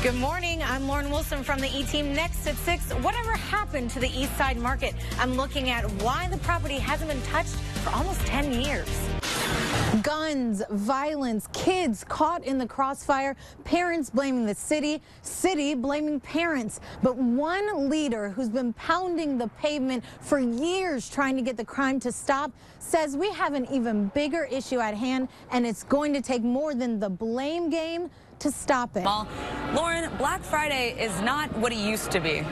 Good morning. I'm Lauren Wilson from the E-Team. Next at 6, whatever happened to the East Side Market? I'm looking at why the property hasn't been touched for almost 10 years. Guns, violence, kids caught in the crossfire, parents blaming the city blaming parents. But one leader who's been pounding the pavement for years trying to get the crime to stop says we have an even bigger issue at hand, and it's going to take more than the blame game to stop it. Well, Lauren, Black Friday is not what it used to be.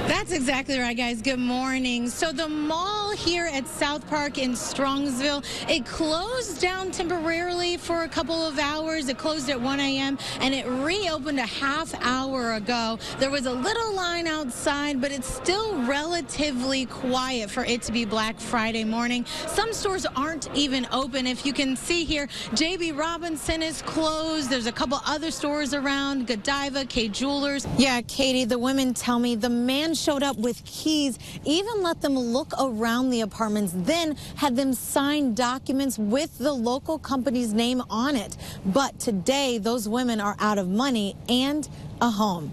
That's exactly right, guys. Good morning. So the mall here at South Park in Strongsville, it closed down temporarily for a couple of hours. It closed at 1 a.m. and it reopened a half hour ago. There was a little line outside, but it's still relatively quiet for it to be Black Friday morning. Some stores aren't even open. If you can see here, J.B. Robinson is closed. There's a couple other stores around, Godiva, K Jewelers. Yeah, Katie, the women tell me the man showed up with keys, even let them look around the apartments, then had them sign documents with the local company's name on it. But today, those women are out of money and a home.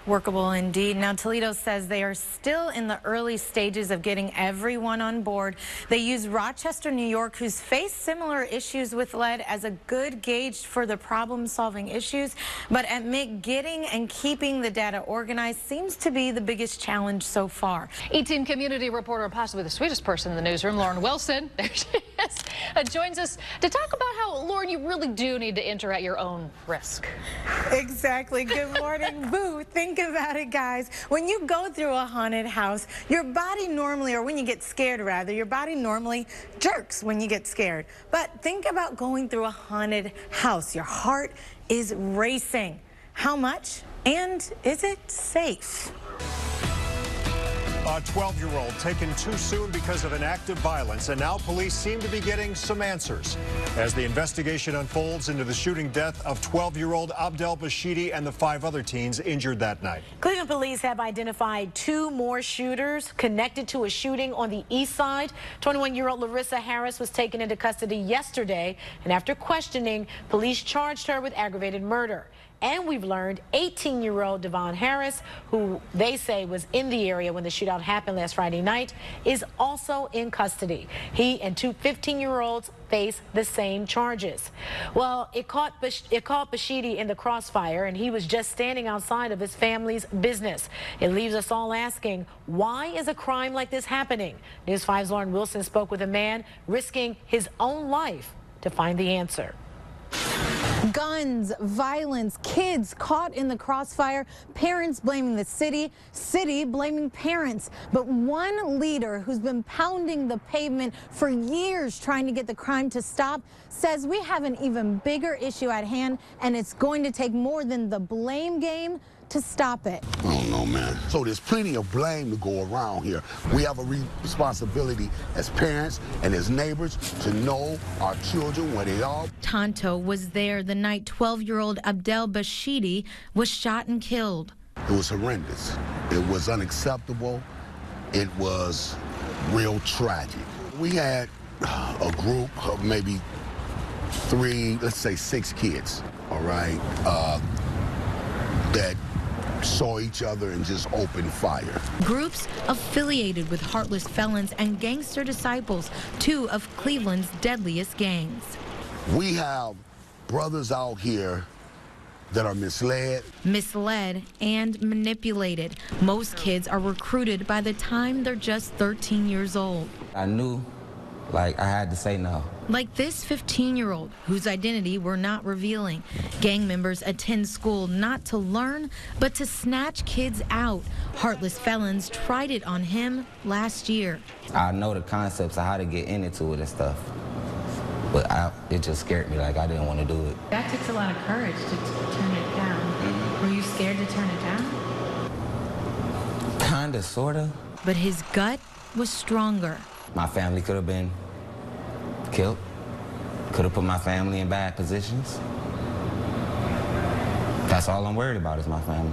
Workable indeed. Now, Toledo says they are still in the early stages of getting everyone on board. They use Rochester, New York, who's faced similar issues with lead, as a good gauge for the problem-solving issues, but admit getting and keeping the data organized seems to be the biggest challenge so far. E-Team community reporter, possibly the sweetest person in the newsroom, Lauren Wilson, there she is, joins us to talk about how, Lauren, you really do need to enter at your own risk. Exactly. Good morning, Boo. Think about it, guys. When you go through a haunted house, your body normally, or when you get scared rather, your body normally jerks when you get scared. But think about going through a haunted house. Your heart is racing. How much? And is it safe? A 12-year-old taken too soon because of an act of violence, and now police seem to be getting some answers as the investigation unfolds into the shooting death of 12-year-old Abdel Bashidi and the 5 other teens injured that night. Cleveland police have identified 2 more shooters connected to a shooting on the east side. 21-year-old Larissa Harris was taken into custody yesterday, and after questioning, police charged her with aggravated murder. And we've learned 18-year-old Devon Harris, who they say was in the area when the shootout happened last Friday night, is also in custody. He and 2 15-year-olds face the same charges. Well, it caught Bashidi in the crossfire, and he was just standing outside of his family's business. It leaves us all asking, why is a crime like this happening? News 5's Lauren Wilson spoke with a man risking his own life to find the answer. Guns, violence, kids caught in the crossfire, parents blaming the city blaming parents. But one leader who's been pounding the pavement for years trying to get the crime to stop says we have an even bigger issue at hand, and it's going to take more than the blame game to stop it. I don't know, man. So there's plenty of blame to go around here. We have a responsibility as parents and as neighbors to know our children where they are. Tonto was there the night 12-year-old Abdel Bashidi was shot and killed. It was horrendous. It was unacceptable. It was real tragic. We had a group of maybe 3, let's say 6 kids, all right, that saw each other and just opened fire. Groups affiliated with Heartless Felons and Gangster Disciples, 2 of Cleveland's deadliest gangs. We have brothers out here that are misled and manipulated. Most kids are recruited by the time they're just 13 years old. I knew, I had to say no. Like this 15-year-old, whose identity we're not revealing. Gang members attend school not to learn, but to snatch kids out. Heartless Felons tried it on him last year. I know the concepts of how to get into it and stuff, but it just scared me, I didn't want to do it. That takes a lot of courage to turn it down. Were you scared to turn it down? Kinda, sorta. But his gut was stronger. My family could have been killed, could have put my family in bad positions. That's all I'm worried about is my family.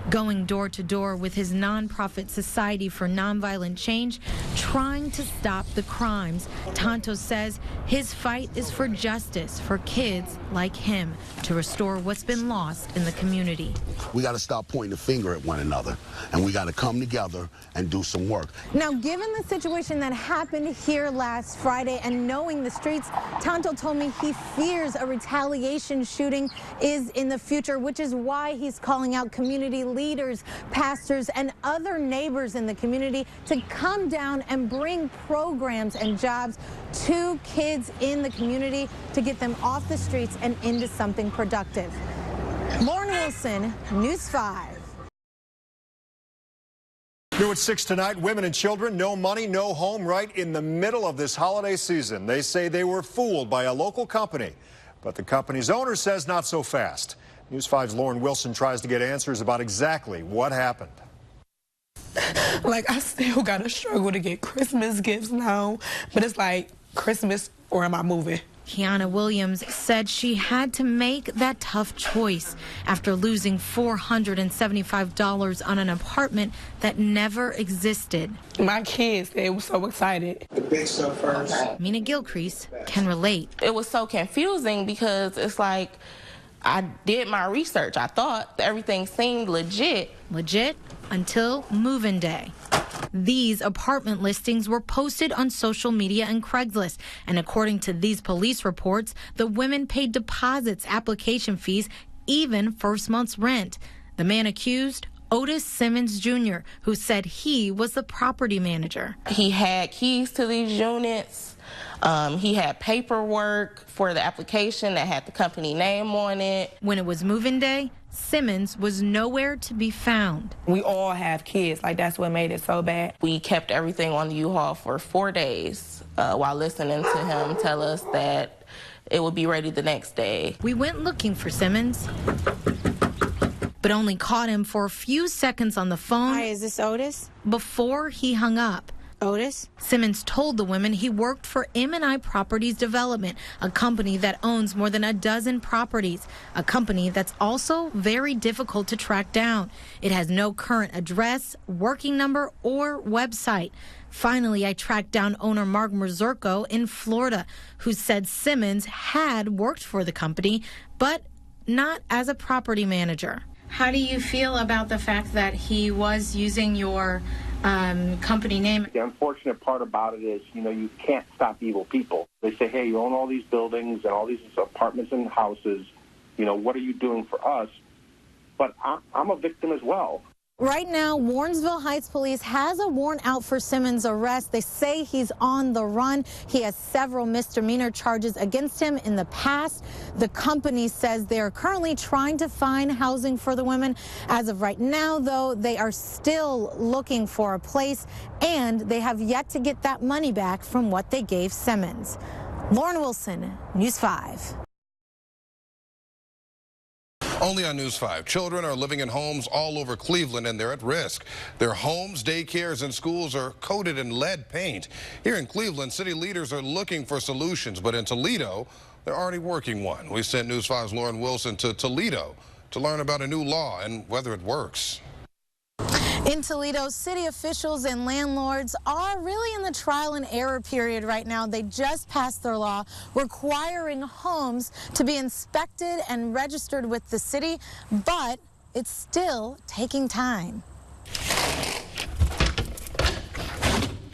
going door to door with his nonprofit Society for Nonviolent Change, trying to stop the crimes. Tonto says his fight is for justice for kids like him, to restore what's been lost in the community. We got to stop pointing the finger at one another, and we got to come together and do some work. Now, given the situation that happened here last Friday and knowing the streets, Tonto told me he fears a retaliation shooting is in the future, which is why he's calling out community leaders, pastors, and other neighbors in the community to come down and bring programs and jobs to kids in the community to get them off the streets and into something productive. Lauren Wilson, News 5. New at 6 tonight, women and children, no money, no home, right in the middle of this holiday season. They say they were fooled by a local company, but the company's owner says not so fast. News 5's Lauren Wilson tries to get answers about exactly what happened. Like, I still gotta struggle to get Christmas gifts now, but it's like, Christmas or am I moving? Kiana Williams said she had to make that tough choice after losing $475 on an apartment that never existed. My kids, they were so excited. The big stuff first. Mina Gilcrease can relate. It was so confusing because it's like I did my research. I thought everything seemed legit. Legit until move-in day. These apartment listings were posted on social media and Craigslist. And according to these police reports, the women paid deposits, application fees, even first month's rent. The man accused, Otis Simmons Jr., who said he was the property manager. He had keys to these units. He had paperwork for the application that had the company name on it. When it was move-in day, Simmons was nowhere to be found. We all have kids, like that's what made it so bad. We kept everything on the U-Haul for 4 days while listening to him tell us that it would be ready the next day. We went looking for Simmons, but only caught him for a few seconds on the phone. Hi, is this Otis? Before he hung up. Otis? Simmons told the women he worked for M&I Properties Development, a company that owns more than a dozen properties, a company that's also very difficult to track down. It has no current address, working number, or website. Finally, I tracked down owner Mark Mazurko in Florida, who said Simmons had worked for the company, but not as a property manager. How do you feel about the fact that he was using your company name? The unfortunate part about it is, you can't stop evil people. They say, hey, you own all these buildings and all these apartments and houses. What are you doing for us? But I'm a victim as well. Right now, Warrensville Heights Police has a warrant out for Simmons' arrest. They say he's on the run. He has several misdemeanor charges against him in the past. The company says they are currently trying to find housing for the women. As of right now, though, they are still looking for a place, and they have yet to get that money back from what they gave Simmons. Lauren Wilson, News 5. Only on News 5, children are living in homes all over Cleveland and they're at risk. Their homes, daycares, and schools are coated in lead paint. Here in Cleveland, city leaders are looking for solutions, but in Toledo, they're already working one. We sent News 5's Lauren Wilson to Toledo to learn about a new law and whether it works. In Toledo, city officials and landlords are really in the trial and error period right now. They just passed their law requiring homes to be inspected and registered with the city, but it's still taking time.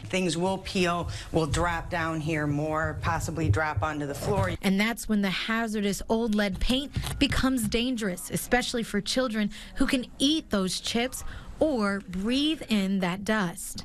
Things will peel, will drop down here more, possibly drop onto the floor. And that's when the hazardous old lead paint becomes dangerous, especially for children who can eat those chips or breathe in that dust.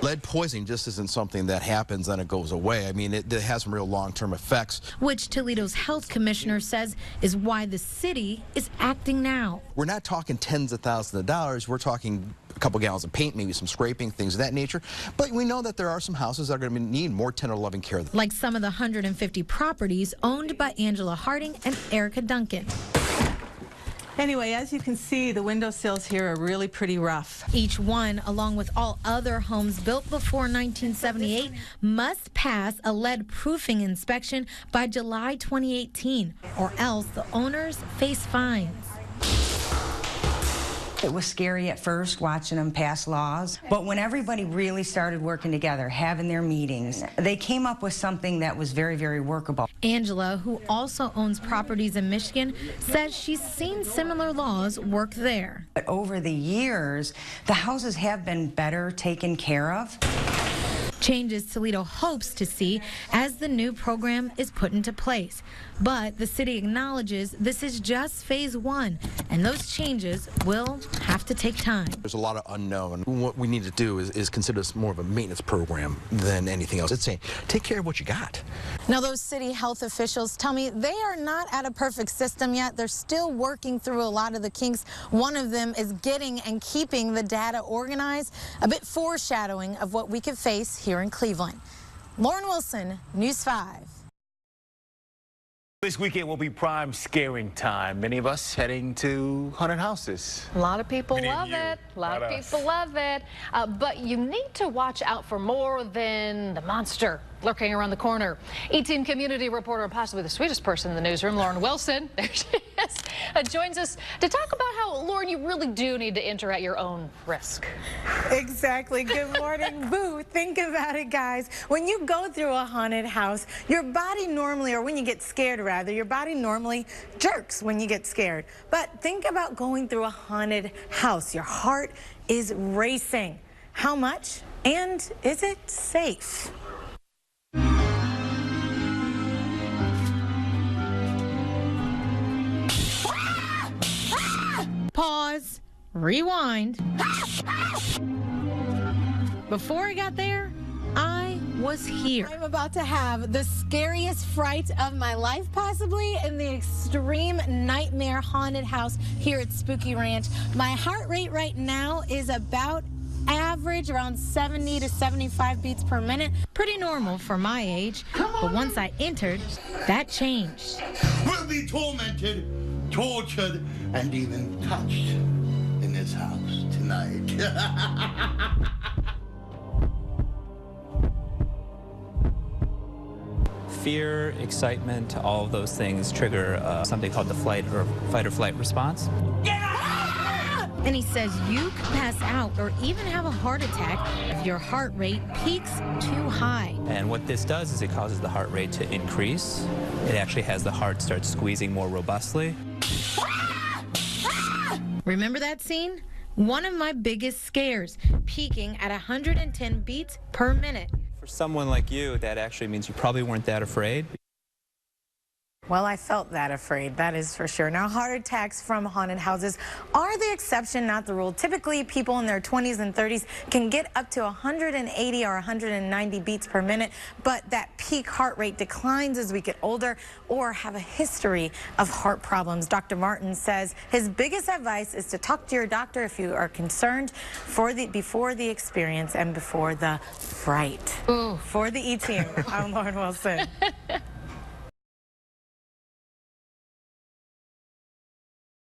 Lead poisoning just isn't something that happens and it goes away. I mean, it has some real long-term effects. Which Toledo's health commissioner says is why the city is acting now. We're not talking tens of thousands of dollars. We're talking a couple gallons of paint, maybe some scraping, things of that nature. But we know that there are some houses that are going to need more tender loving care. Like some of the 150 properties owned by Angela Harding and Erica Duncan. Anyway, as you can see, the windowsills here are really pretty rough. Each one, along with all other homes built before 1978, must pass a lead proofing inspection by July 2018, or else the owners face fines. It was scary at first watching them pass laws, but when everybody really started working together, having their meetings, they came up with something that was very, very workable. Angela, who also owns properties in Michigan, says she's seen similar laws work there. But over the years, the houses have been better taken care of. Changes Toledo hopes to see as the new program is put into place. But the city acknowledges this is just phase 1, and those changes will have to take time. There's a lot of unknown. What we need to do is consider this more of a maintenance program than anything else. It's saying, take care of what you got. Now, those city health officials tell me they are not at a perfect system yet. They're still working through a lot of the kinks. One of them is getting and keeping the data organized, a bit foreshadowing of what we could face here in Cleveland. Lauren Wilson, News 5. This weekend will be prime scaring time. Many of us heading to haunted houses. A lot of people love it. A lot of people love it. But you need to watch out for more than the monster lurking around the corner. E-Team community reporter and possibly the sweetest person in the newsroom, Lauren Wilson, there she is, joins us to talk about how, Lauren, you really do need to enter at your own risk. Exactly. Good morning, Boo. Think about it, guys. When you go through a haunted house, your body normally, or when you get scared rather, your body normally jerks when you get scared. But think about going through a haunted house. Your heart is racing. How much? And is it safe? Pause, rewind. Before I got there, I was here. I'm about to have the scariest fright of my life, possibly, in the extreme nightmare haunted house here at Spooky Ranch. My heart rate right now is about average, around 70 to 75 beats per minute. Pretty normal for my age. But once I entered, that changed. We'll be tormented, tortured, and even touched in this house tonight. Fear, excitement, all of those things trigger something called the fight or flight response. And he says you could pass out or even have a heart attack if your heart rate peaks too high. And what this does is it causes the heart rate to increase. It actually has the heart start squeezing more robustly. Remember that scene? One of my biggest scares, peaking at 110 beats per minute. For someone like you, that actually means you probably weren't that afraid. Well, I felt that afraid, that is for sure. Now, heart attacks from haunted houses are the exception, not the rule. Typically, people in their 20s and 30s can get up to 180 or 190 beats per minute, but that peak heart rate declines as we get older or have a history of heart problems. Dr. Martin says his biggest advice is to talk to your doctor if you are concerned before the experience and before the fright. Ooh. For the E-Team, I'm Lauren Wilson.